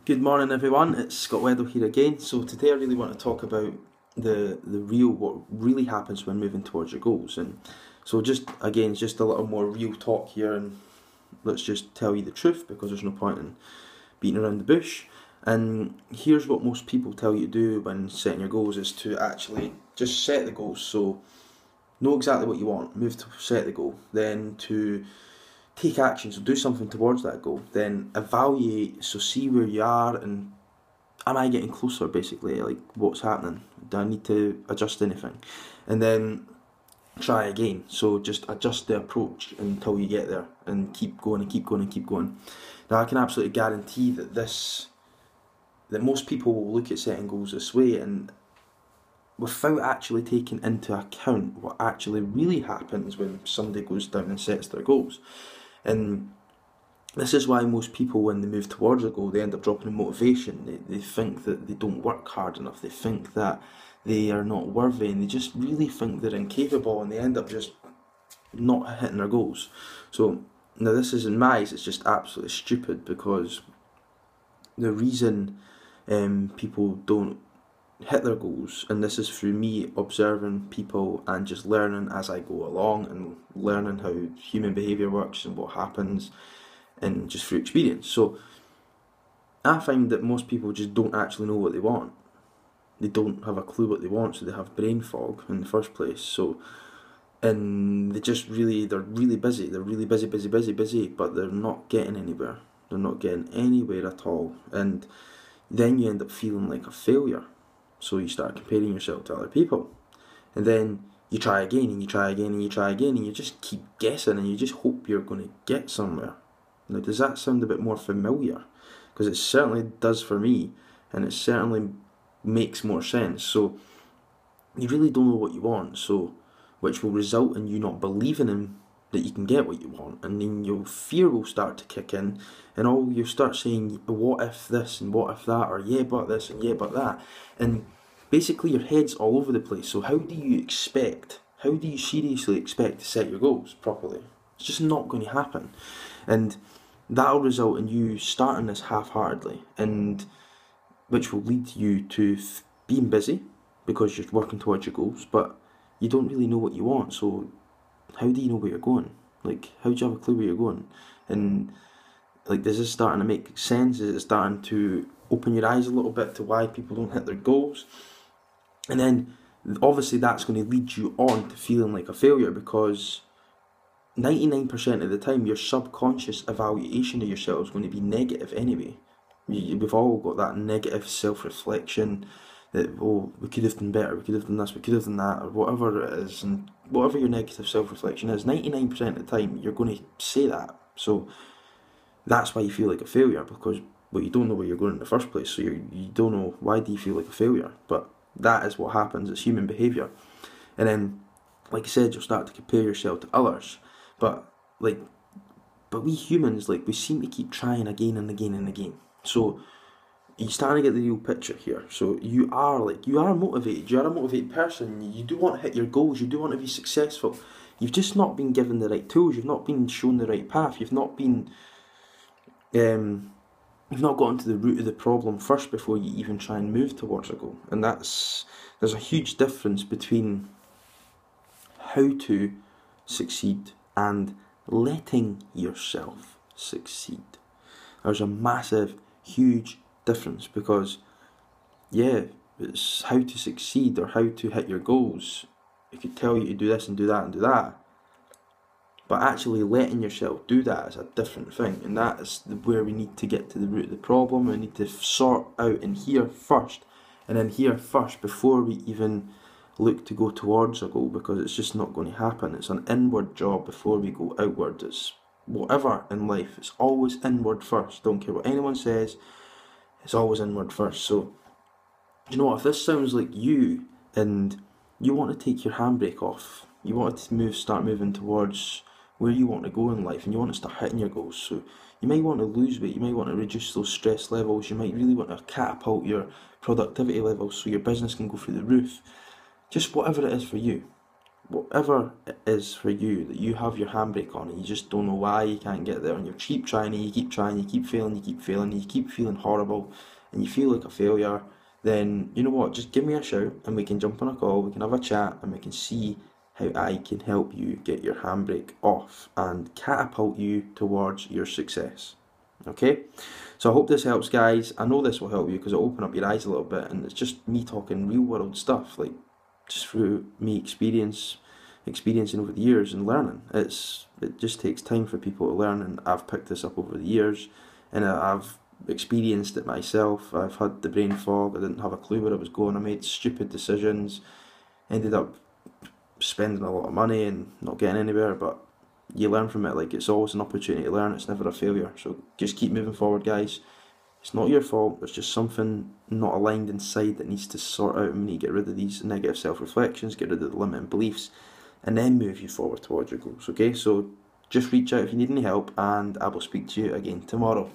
Good morning everyone, it's Scott Weddle here again. So today I really want to talk about what really happens when moving towards your goals. And so just a little more real talk here, and let's just tell you the truth because there's no point in beating around the bush. And here's what most people tell you to do when setting your goals is to actually just set the goals. So know exactly what you want, move to set the goal, then to take action, so do something towards that goal, then evaluate, so see where you are and am I getting closer, basically, like what's happening, do I need to adjust anything, and then try again, so just adjust the approach until you get there and keep going and keep going and keep going. Now I can absolutely guarantee that most people will look at setting goals this way and without actually taking into account what actually really happens when somebody goes down and sets their goals. And this is why most people, when they move towards a goal, they end up dropping in motivation. They think that they don't work hard enough. They think that they are not worthy, and they just really think they're incapable, and they end up just not hitting their goals. So now this is, in my eyes, it's just absolutely stupid, because the reason people don't hit their goals, and this is through me observing people and just learning as I go along and learning how human behaviour works and what happens, and just through experience. So I find that most people just don't actually know what they want. They don't have a clue what they want, so they have brain fog in the first place. So, and they're really busy. They're really busy, but they're not getting anywhere. They're not getting anywhere at all, and then you end up feeling like a failure. So you start comparing yourself to other people, and then you try again and you try again and you try again, and you just keep guessing and you just hope you're going to get somewhere. Now, does that sound a bit more familiar? Because it certainly does for me, and it certainly makes more sense. So you really don't know what you want, so which will result in you not believing in that you can get what you want, and then your fear will start to kick in, and you'll start saying, what if this and what if that, or yeah but this and yeah but that, and basically your head's all over the place. So how do you seriously expect to set your goals properly? It's just not going to happen, and that'll result in you starting this half-heartedly, and which will lead you to being busy because you're working towards your goals, but you don't really know what you want. So how do you know where you're going? Like, how do you have a clue where you're going? And like, is this starting to make sense? Is it starting to open your eyes a little bit to why people don't hit their goals? And then obviously that's going to lead you on to feeling like a failure, because 99% of the time your subconscious evaluation of yourself is going to be negative anyway. We've all got that negative self-reflection that, oh, we could have done better, we could have done this, we could have done that, or whatever it is, and whatever your negative self-reflection is, 99% of the time you're going to say that. So that's why you feel like a failure, because you don't know where you're going in the first place, so you don't know why do you feel like a failure. But that is what happens, it's human behaviour. And then, like I said, you'll start to compare yourself to others, but we humans, we seem to keep trying again and again and again. So you're starting to get the real picture here. So you are motivated, you're a motivated person, you do want to hit your goals, you do want to be successful. You've just not been given the right tools, you've not been shown the right path, you've not gotten to the root of the problem first before you even try and move towards a goal. And there's a huge difference between how to succeed and letting yourself succeed. There's a massive, huge difference, because it's how to succeed or how to hit your goals. It could tell you to do this and do that and do that, but actually letting yourself do that is a different thing, and that is where we need to get to the root of the problem. We need to sort out in here first, and in here first before we even look to go towards a goal, because it's just not going to happen. It's an inward job before we go outward. It's whatever in life, it's always inward first. Don't care what anyone says, it's always inward first. So, you know what, if this sounds like you, and you want to take your handbrake off, you want to start moving towards where you want to go in life, and you want to start hitting your goals, so you might want to lose weight, you might want to reduce those stress levels, you might really want to catapult your productivity levels so your business can go through the roof. Just whatever it is for you, whatever it is for you, that you have your handbrake on and you just don't know why you can't get there, and you keep trying and you keep trying, you keep failing, you keep failing, you keep feeling horrible, and you feel like a failure, then you know what, just give me a shout and we can jump on a call, we can have a chat, and we can see how I can help you get your handbrake off and catapult you towards your success. Okay? So I hope this helps, guys. I know this will help you because it'll open up your eyes a little bit, and it's just me talking real world stuff, like just through me experiencing over the years and learning. It just takes time for people to learn, and I've picked this up over the years, and I've experienced it myself. I've had the brain fog. I didn't have a clue where I was going. I made stupid decisions, ended up spending a lot of money and not getting anywhere, but you learn from it. Like, it's always an opportunity to learn, it's never a failure. So just keep moving forward, guys. It's not your fault, there's just something not aligned inside that needs to sort out, and we need to get rid of these negative self-reflections, get rid of the limiting beliefs, and then move you forward towards your goals. Okay, so just reach out if you need any help, and I will speak to you again tomorrow.